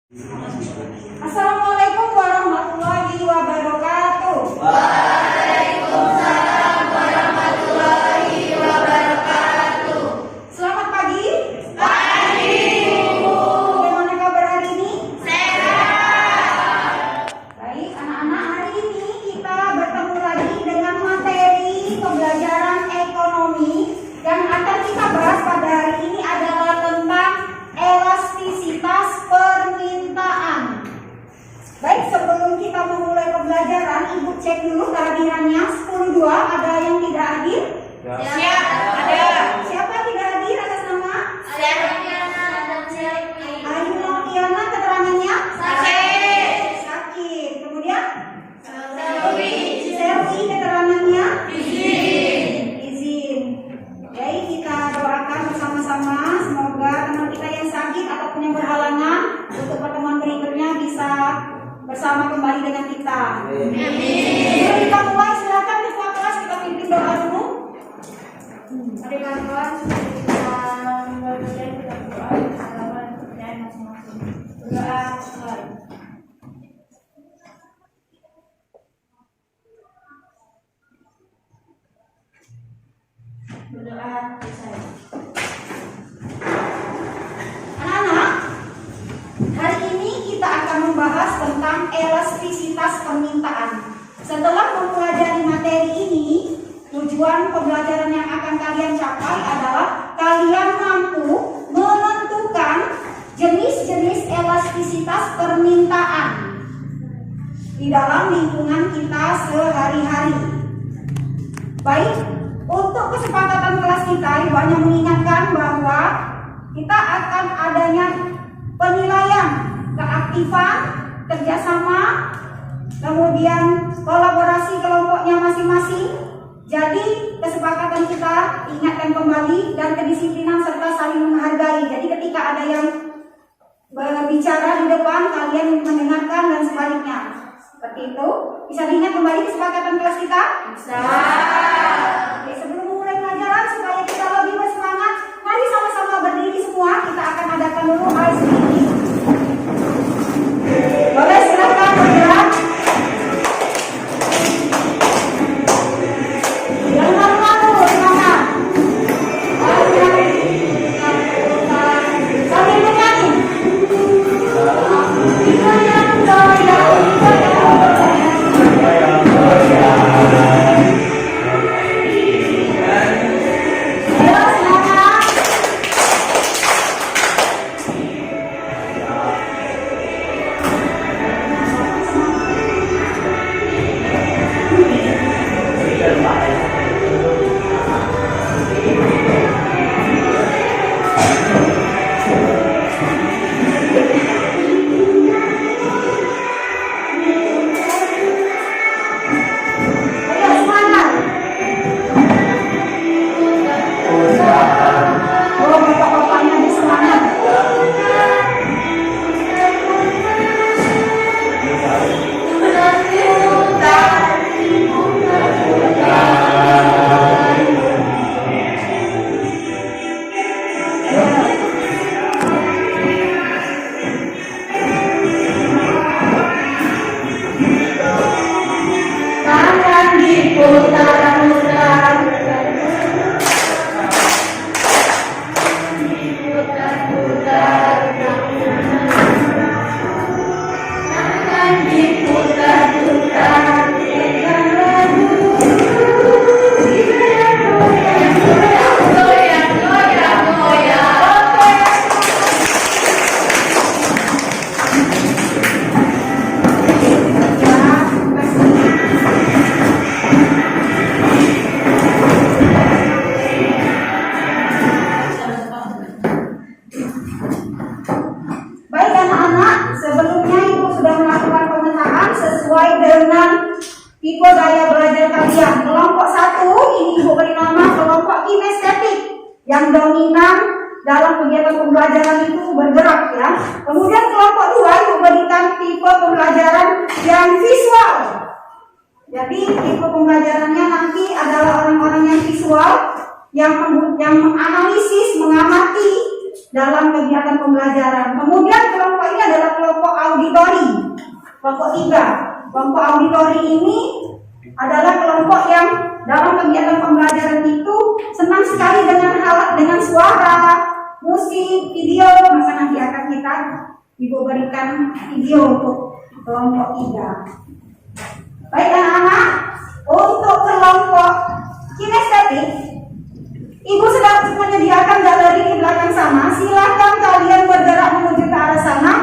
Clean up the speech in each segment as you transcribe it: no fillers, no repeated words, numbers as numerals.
Assalamualaikum warahmatullahi wabarakatuh. Waalaikumsalam warahmatullahi wabarakatuh. Selamat pagi. Pagi, Bu. Bagaimana kabar hari ini? Sehat. Baik, anak-anak, hari ini kita bertemu lagi dengan materi pembelajaran ekonomi. Yang akan kita bahas pada hari ini adalah tentang elastisitas permintaan. Baik, sebelum kita memulai pembelajaran, Ibu cek dulu kehadirannya. 10.2, ada yang tidak hadir? Siap, ada. Siapa tidak hadir atas nama? Siap, dan Selvi. Ayu Noviana, keterangannya? Sakit. Kemudian? Selvi. Selvi, keterangannya? Izin. Izin. Baik, kita doakan bersama-sama semoga teman kita yang sakit ataupun yang berhalangan untuk pertemuan berikutnya bisa bersama kembali dengan kita. Sebelum kita mulai, silakan ketua kelas kita pimpin doa dulu. Mari kawan-kawan, kita mulai kita berdoa bersama dan masing-masing. Berdoa mulai. Berdoa selesai. Anak-anak, hari ini kita akan membahas tentang elastisitas permintaan. Setelah mempelajari materi ini, tujuan pembelajaran yang akan kalian capai adalah kalian mampu menentukan jenis-jenis elastisitas permintaan di dalam lingkungan kita sehari-hari. Baik, untuk kesepakatan kelas kita, Ibu hanya mengingatkan bahwa kita akan adanya penilaian keaktifan, kerjasama, kemudian kolaborasi kelompoknya masing-masing. Jadi kesepakatan kita ingatkan kembali dan kedisiplinan serta saling menghargai. Jadi ketika ada yang berbicara di depan, kalian mendengarkan dan sebaliknya. Seperti itu. Bisa diingat kembali kesepakatan kelas kita? Bisa. Oke, sebelum memulai pelajaran supaya kita lebih bersemangat, mari sama-sama berdiri semua. Kita akan adakan dulu ice breathing. Boleh silakan bergerak. Jangan malu-malu, semangat. Sambil menyanyi. Baik anak-anak, sebelumnya Ibu sudah melakukan pemetaan sesuai dengan tipe gaya belajar kalian. Kelompok 1 ini Ibu beri nama kelompok kinestetik, yang dominan dalam kegiatan pembelajaran itu bergerak ya. Kemudian kelompok 2 Ibu berikan tipe pembelajaran yang visual. Jadi tipe pembelajarannya nanti adalah orang-orang yang visual, yang menganalisis, mengamati dalam kegiatan pembelajaran. Kemudian kelompok ini adalah kelompok auditori. Kelompok 3. Kelompok auditori ini adalah kelompok yang dalam kegiatan pembelajaran itu senang sekali dengan suara, musik, video. Maka nanti akan kita Ibu berikan video untuk kelompok 3. Baik anak-anak, untuk kelompok kinestetik, Ibu sedang menyediakan galeri di belakang sana. Silakan kalian bergerak menuju ke arah sana,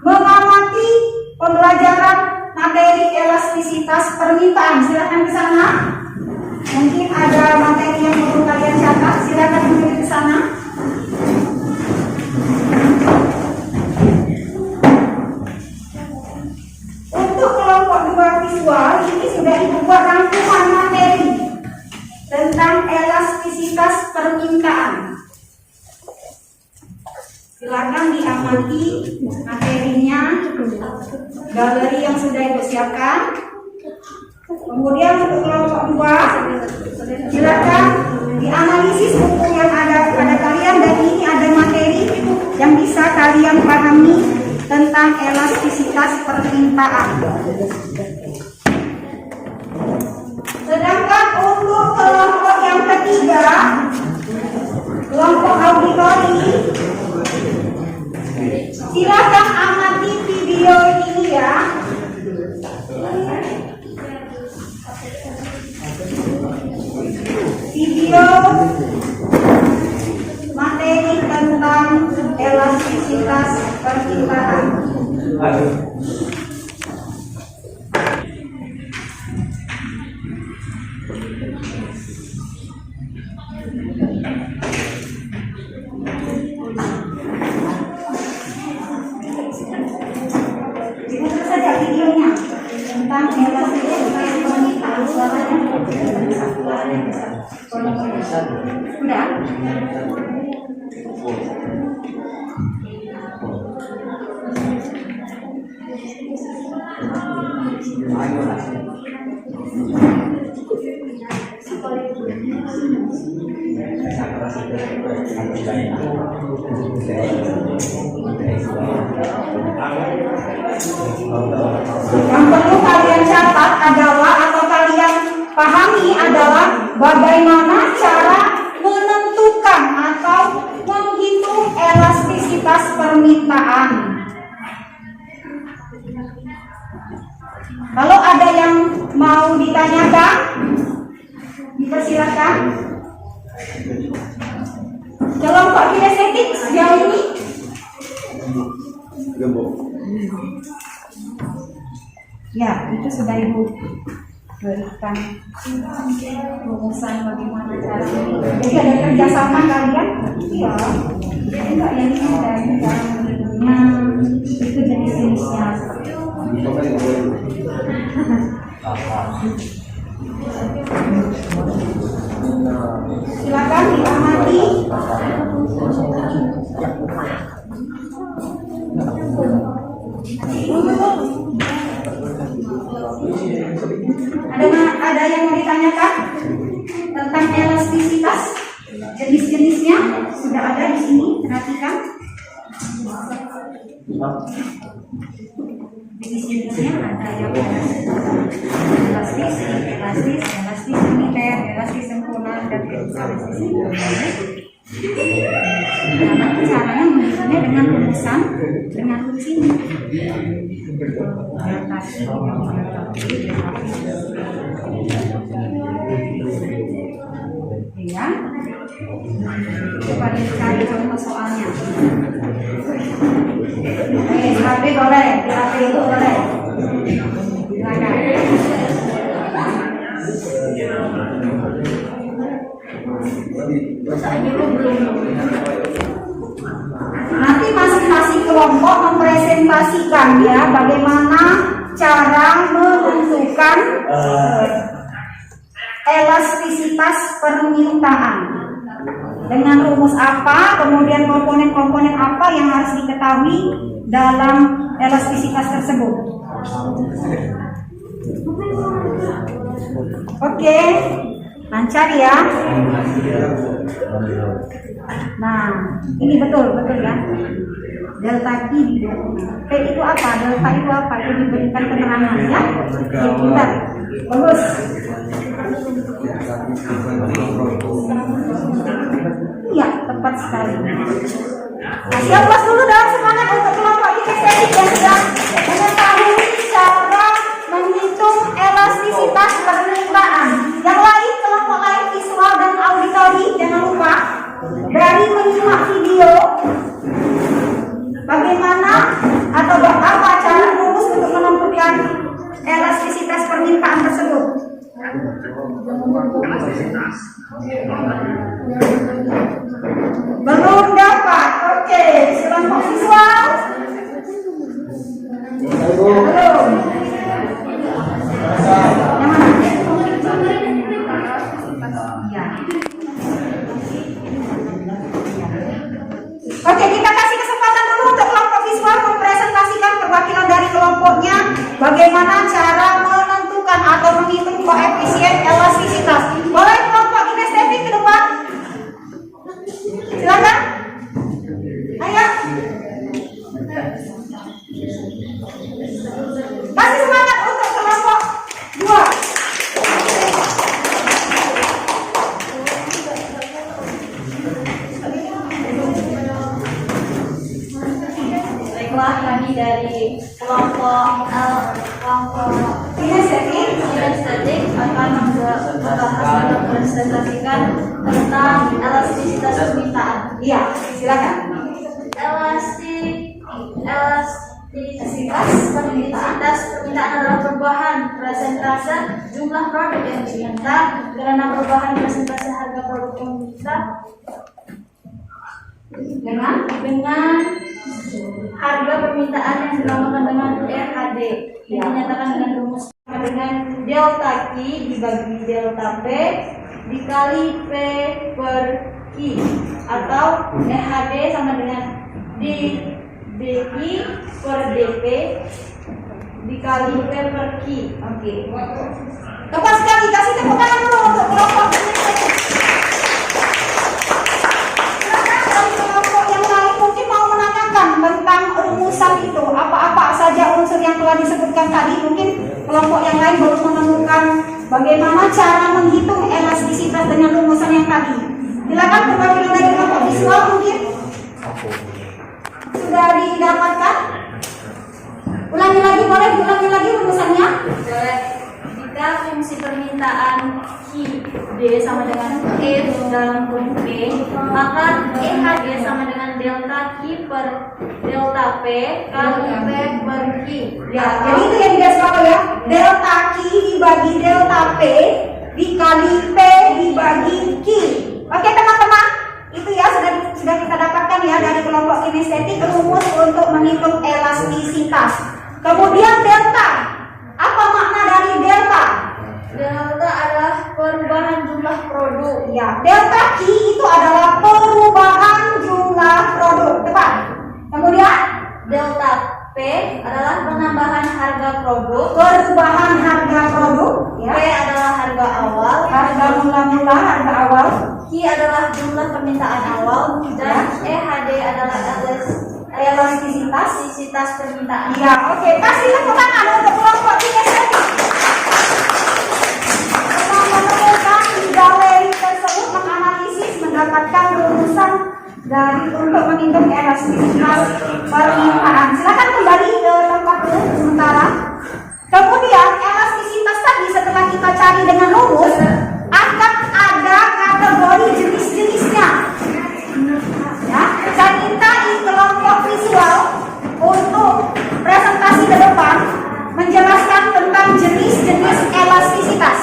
mengamati pembelajaran materi elastisitas permintaan. Silakan ke sana. Mungkin ada materi yang perlu kalian catat. Silakan menuju ke sana. Untuk kelompok 2 visual, ini sudah dibuat rangkuman materi tentang elastisitas permintaan. Silakan diamati materinya, galeri yang sudah Ibu siapkan. Kemudian untuk kelompok 2, silakan dianalisis buku yang ada pada kalian, dan ini ada materi yang bisa kalian pahami tentang elastisitas permintaan. Sedangkan untuk kelompok yang ketiga, kelompok auditori, silakan amati video ini ya. Video materi tentang elastisitas permintaan. Dibuka saja videonya tentang elastisitas permintaan. Suaranya udah. Yang perlu kalian catat adalah, atau kalian pahami adalah, bagaimana cara menentukan atau menghitung elastisitas permintaan. Kalau ada yang mau ditanyakan, dipersilakan. Kelompok kinestetik sejauh ini ya, itu sudah Ibu berikan rumusan bagaimana cara ini. Jadi ada kerjasama kalian, iya. Enggak, yang ini ada cara menghitungnya, itu jenis-jenisnya. Silakan diamati. Ada yang mau ditanyakan tentang elastisitas, jenis-jenisnya sudah ada di sini, perhatikan. Jenis-jenisnya ada yang elastis, elastis uniter, elastis sempurna, dan elastis sempurna. Karena caranya menghitungnya dengan rumusan, dengan rumus ini. Ya, coba dicari contoh soalnya. HP boleh, HP itu boleh. Silakan. Nanti masing-masing kelompok mempresentasikan ya bagaimana cara menentukan elastisitas permintaan, dengan rumus apa, kemudian komponen-komponen apa yang harus diketahui dalam elastisitas tersebut. Oke, lancar ya. Nah, ini betul ya. delta Q P itu apa? Delta itu apa? Itu diberikan keterangan ya. Oke, pintar. Bagus. Iya, tepat sekali. Nah, siap kelas dulu dong, semangat untuk kelompok kinestetik yang sudah mengetahui cara menghitung elastisitas permintaan. Yang lain, kelompok lain visual dan auditori, jangan lupa dari menyimak video bagaimana atau apa cara rumus untuk menentukan elastisitas permintaan tersebut. Belum dapat, oke. Kelompok visual belum. Yang mana? Ya. Oke, kita kasih kesempatan dulu untuk kelompok visual mempresentasikan perwakilan dari kelompoknya bagaimana cara menentukan atau menghitung koefisien elastisitas. Boleh kelompok kinestetik ke depan? Silakan. Ayo. Kasih semangat untuk kelompok 2. Baiklah, kami dari kelompok kinestetik akan mempresentasikan tentang elastisitas permintaan. Iya, silakan. Elastisitas permintaan adalah perubahan persentase jumlah produk yang diminta karena perubahan persentase harga produk yang diminta dengan harga permintaan yang dinamakan dengan RHD yang dinyatakan dengan rumus dengan delta Q dibagi delta P dikali P per Q atau RHD sama dengan DQ per DP dikali P per Q. Oke. Tepat sekali, kasih tepuk tangan dulu untuk kelompok kinestetik. Silakan dari kelompok yang lain mungkin mau menanyakan tentang rumusan itu, apa-apa saja unsur yang telah disebutkan tadi. Mungkin kelompok yang lain baru menemukan bagaimana cara menghitung elastisitas dengan rumusan yang tadi. Silakan perwakilan dari kelompok visual mungkin sudah didapatkan. Ulangi lagi, boleh diulangi lagi rumusannya? Boleh. Jika fungsi permintaan Q D sama dengan E dalam kurung P, maka EHD sama dengan delta Q per delta P kali P per Q. Ya, jadi itu yang digarisbawahi ya. Delta Q dibagi delta P dikali P dibagi Q. Oke teman-teman, itu ya sudah kita dapatkan ya dari kelompok kinestetik rumus untuk menghitung elastisitas. Kemudian delta, apa makna dari delta? Delta adalah perubahan jumlah produk. Ya, delta Q itu adalah perubahan jumlah produk, tepat. Kemudian Delta P adalah penambahan harga produk. perubahan harga produk, P ya. adalah harga awal. Harga mula-mula, harga awal. Q adalah jumlah permintaan awal dan EHD adalah elastisitas permintaan. Ya, oke. Kasih tepuk tangan untuk kelompok kinestetik. Setelah menemukan di galeri tersebut menganalisis mendapatkan rumusan dari untuk menghitung elastisitas permintaan. Silakan kembali ke tempat dulu sementara. Kemudian elastisitas tadi setelah kita cari dengan rumus akan ada kategori jenis-jenisnya. Ya, saya minta di kelompok visual untuk presentasi ke depan menjelaskan tentang jenis-jenis elastisitas.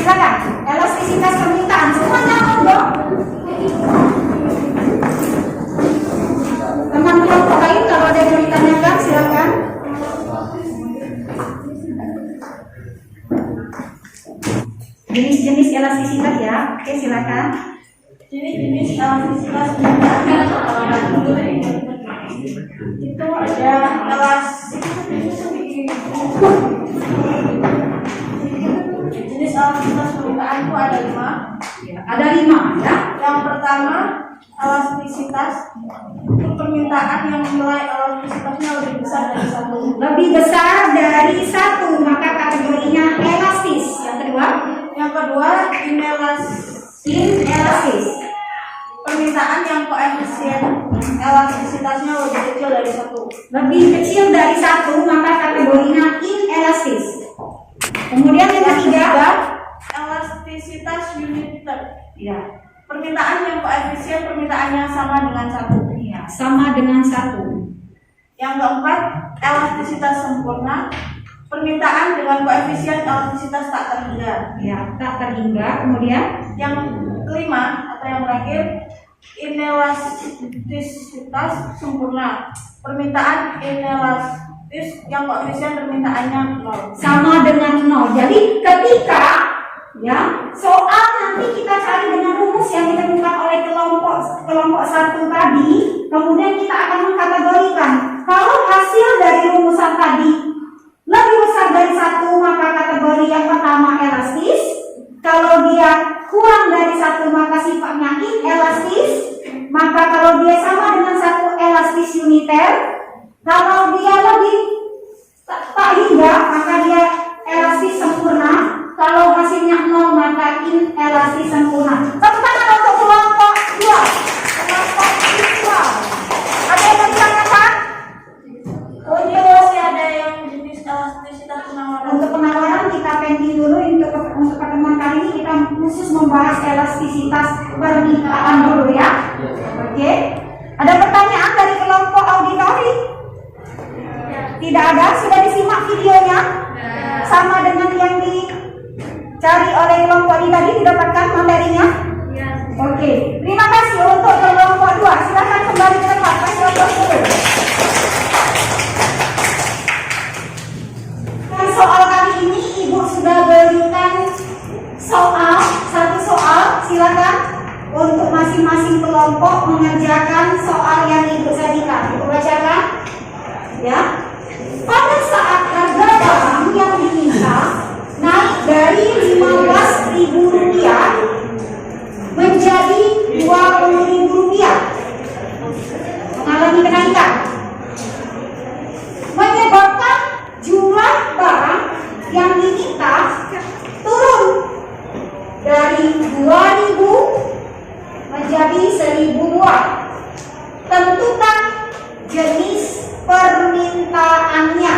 Silakan, elastisitas permintaan semuanya monggo. Teman kelompok lain kalau ada yang ditanyakan silakan. Jenis-jenis elastisitas ya, oke silakan. Jenis-jenis elastisitas permintaan itu ada jenis elastisitas permintaan itu ada 5. Ada 5 ya. Yang pertama pertama, elastisitas. Untuk permintaan yang nilai elastisitasnya lebih besar dari 1. Lebih besar dari 1, maka kategorinya elastis. Yang kedua, Inelastis. permintaan yang koefisien elastisitasnya lebih kecil dari 1. Lebih kecil dari 1, maka kategorinya inelastis. Kemudian yang ketiga, elastisitas uniter. ya, Permintaan yang koefisien permintaannya sama dengan 1. ya, sama dengan 1. Yang keempat, elastisitas sempurna. Permintaan dengan koefisien elastisitas tak terhingga. Ya, tak terhingga. Kemudian Yang kelima atau yang terakhir, inelastisitas sempurna. Permintaan inelastis yang koefisien permintaannya 0. sama dengan 0. Jadi ketika ya soal nanti kita cari dengan rumus yang ditemukan oleh kelompok 1 tadi, kemudian kita akan mengkategorikan. Kalau hasil dari rumusan tadi lebih besar dari 1, maka kategori yang pertama elastis. Kalau dia kurang dari 1, maka sifatnya inelastis. Maka kalau dia sama dengan 1, elastis uniter. Kalau dia lebih tak hingga, maka dia elastis sempurna. Kalau hasilnya 0, maka inelastis sempurna. Tepuk tangan untuk kelompok 2. Kelompok 2. Ada yang ditanyakan? Untuk masih ada yang jenis elastisitas penawaran. Untuk penawaran kita pending dulu. Untuk pertemuan kali ini kita khusus membahas elastisitas permintaan dulu ya. Oke. Ada pertanyaan dari kelompok auditori? Tidak ada. Sudah disimak videonya? Sama dengan yang dicari oleh kelompok ini tadi, didapatkan materinya? Oke. Terima kasih untuk kelompok 2. Silakan kembali ke tempat. Soal kali ini Ibu sudah berikan satu soal. Silakan untuk masing-masing kelompok mengerjakan soal yang Ibu sajikan. Ibu bacakan ya. Pada saat harga barang yang diminta naik dari Rp15.000 menjadi Rp20.000, mengalami kenaikan, menyebabkan jumlah barang yang diminta turun dari 2.000 menjadi 1.000 buah. Tentukan jenis permintaannya.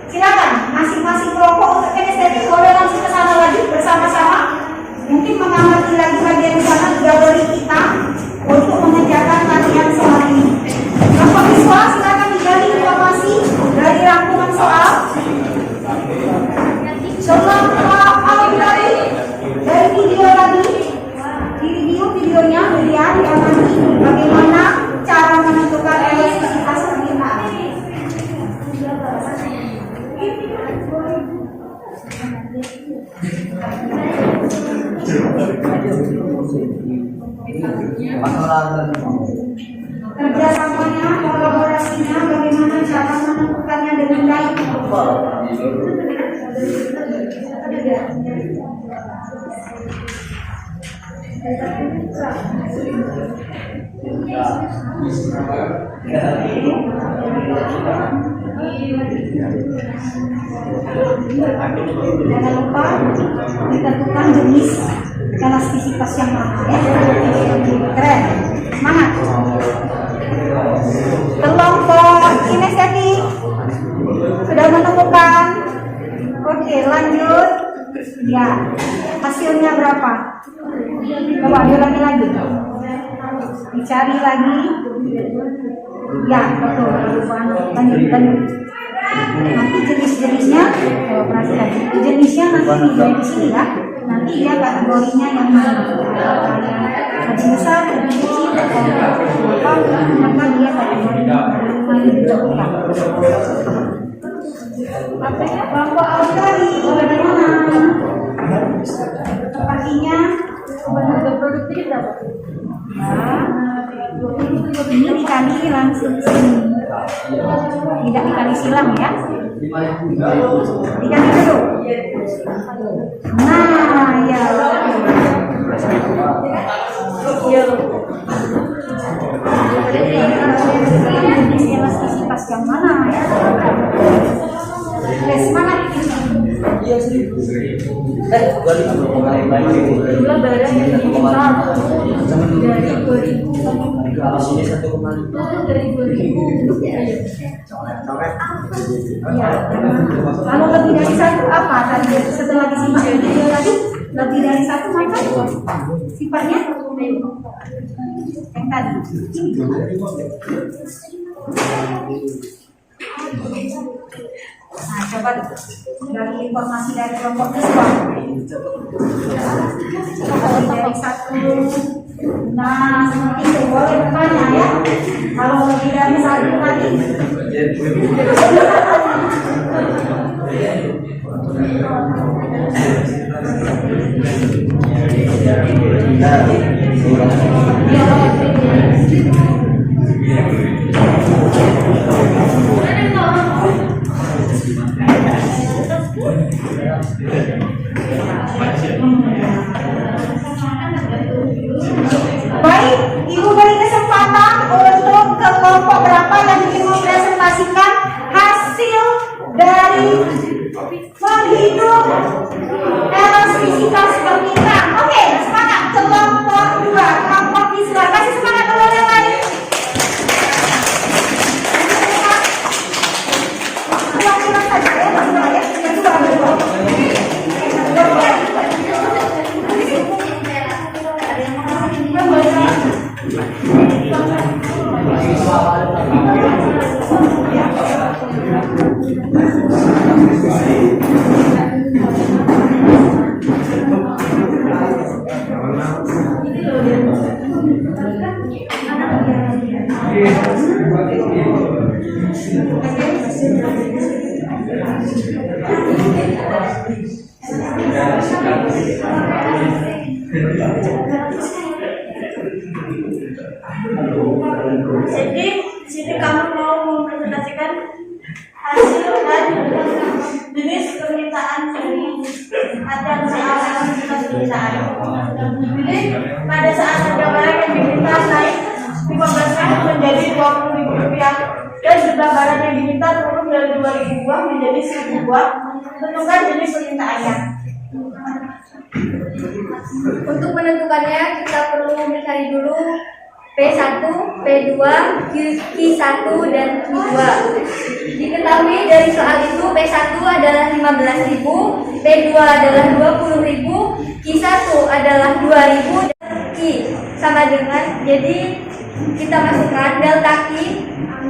Silakan masing-masing kelompok untuk kinestetik boleh langsung ke sana lagi bersama-sama. Mungkin mengamati lagi bagian di sana galeri kita untuk mengerjakan latihan soal ini. Kelompok visual silakan digali informasi dari rangkuman soal. Kelompok auditori dari video tadi, di videonya dilihat diamati bagaimana cara menentukan elastisitas permintaan. Kerjasamanya, kolaborasinya, bagaimana cara menentukannya dengan baik. Jangan lupa ditentukan jenis elastisitas yang mana ya. Keren, semangat. Kelompok kinestetik sudah menemukan. Oke, lanjut. Ya, hasilnya berapa? Coba diulangi lagi. Dicari lagi. Ya, betul. Lanjut. Nanti jenis-jenisnya, perhatikan. Jenisnya nanti dijawab di sini ya. Nanti dia kategorinya yang mana? Lebih besar, lebih kecil, maka dia kategorinya yang ditentukan. Kelompok auditori bagaimana? Sepertinya produktif berapa? Ini dikali langsung sini, tidak dikali silang ya. Dikali dulu. Nah ya. Elastisitas yang mana? Les mana? Jumlah barang yang diminta dari 2000 dari 2000 Ya. Kalau lebih dari satu apa tadi setelah disimak tadi lebih dari satu maka sifatnya yang tadi. Nah, coba dari informasi dari kelompok siswa. Lebih dari satu. Nah, seperti itu boleh bertanya ya. Kalau lebih dari satu tadi. Baik, Ibu beri kesempatan untuk ke kelompok berapa yang ingin mempresentasikan hasil dari menghitung elastisitas permintaan. Oke, semangat kelompok 2, kelompok siswa. Kasih semangat dulu yang lain. Ulang-ulang saja ya, ulang ya. Yang dua. Jadi di sini kamu mau mempresentasikan hasil dan jenis permintaan dari adan soal elastisitas permintaan. Jadi pada saat ada barang yang diminta naik 15.000 menjadi 20.000 rupiah dan jumlah barang yang diminta turun dari 2.000 buah menjadi 1.000 buah, tentukan jenis permintaannya. Untuk menentukannya kita perlu mencari dulu P1, P2, Q1 dan Q2. Diketahui dari soal itu P1 adalah 15.000, P2 adalah 20.000, Q1 adalah 2.000 dan Q sama dengan, jadi kita masukkan delta Q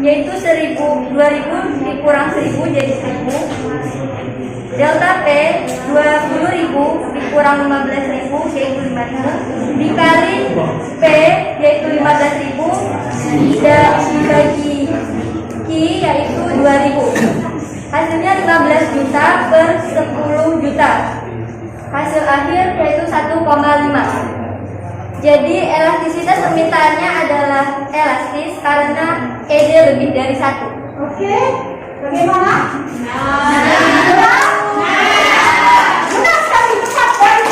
yaitu 1.000, 2.000 dikurang 1.000 jadi 1.000. Delta P 20.000 dikurang 15.000 yaitu 5.000 dikali P yaitu 15.000 dan dibagi Q yaitu 2.000. Hasilnya 15 juta per 10 juta. Hasil akhir yaitu 1,5. Jadi elastisitas permintaannya adalah elastis karena ED lebih dari 1. Oke, bagaimana? Benar sekali, tepat dari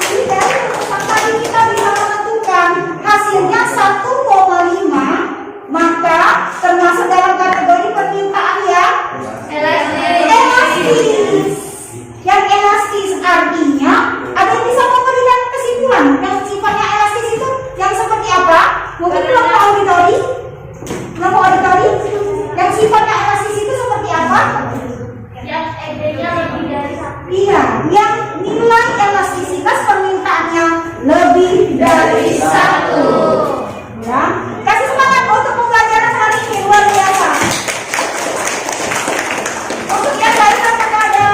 jadi dari tempat tadi kita bisa menentukan hasilnya 1,5, maka termasuk dalam kategori permintaan yang elastis. Yang elastis artinya ada yang bisa memberikan kesimpulan yang sifatnya elastis itu yang seperti apa? Mungkin kelompok auditori yang sifatnya elastis itu seperti apa? Yang ED-nya lebih dari 1. Iya, yang nilai elastisitas permintaannya lebih dari 1. Ya, kasih semangat untuk pembelajaran hari ini, luar biasa. Untuk yang lain apakah ada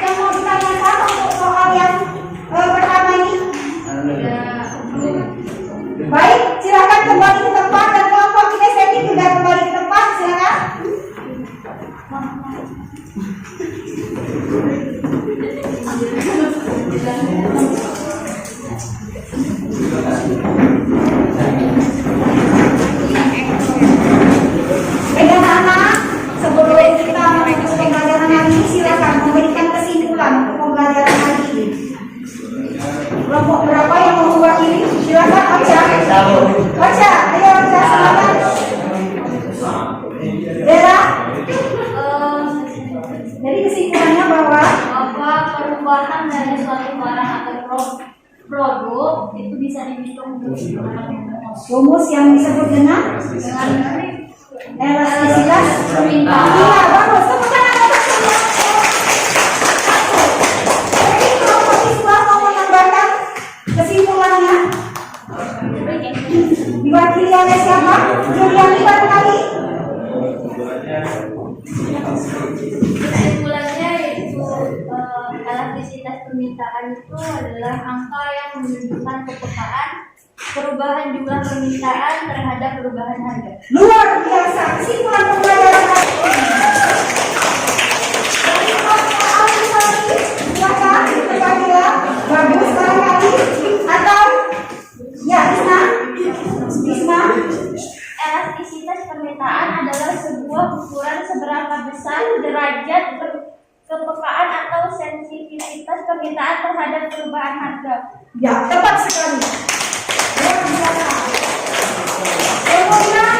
yang mau ditanyakan untuk soal yang pertama ini? Baik, silakan kembali ke tempat dan kelompok kinestetik juga kembali ke tempat, silakan. permintaan dari suatu barang atau produk itu bisa dihitung Rumus yang disebut dengan elastisitas permintaan. Iya, bagus. Tepuk tangan untuk semua. Jadi kelompok siswa mau menambahkan kesimpulannya diwakili oleh siapa? Juliani barangkali? Kesimpulannya yaitu elastisitas permintaan itu adalah angka yang menunjukkan kepekaan perubahan jumlah permintaan terhadap perubahan harga. Luar biasa. Kesimpulan pembelajaran hari ini. Dari kelompok Alif silakan Fadila. Bagus barangkali atau ya Isma. Elastisitas permintaan adalah sebuah ukuran seberapa besar derajat kepekaan atau sensitivitas permintaan terhadap perubahan harga. Ya, tepat sekali. Luar biasa. Kemudian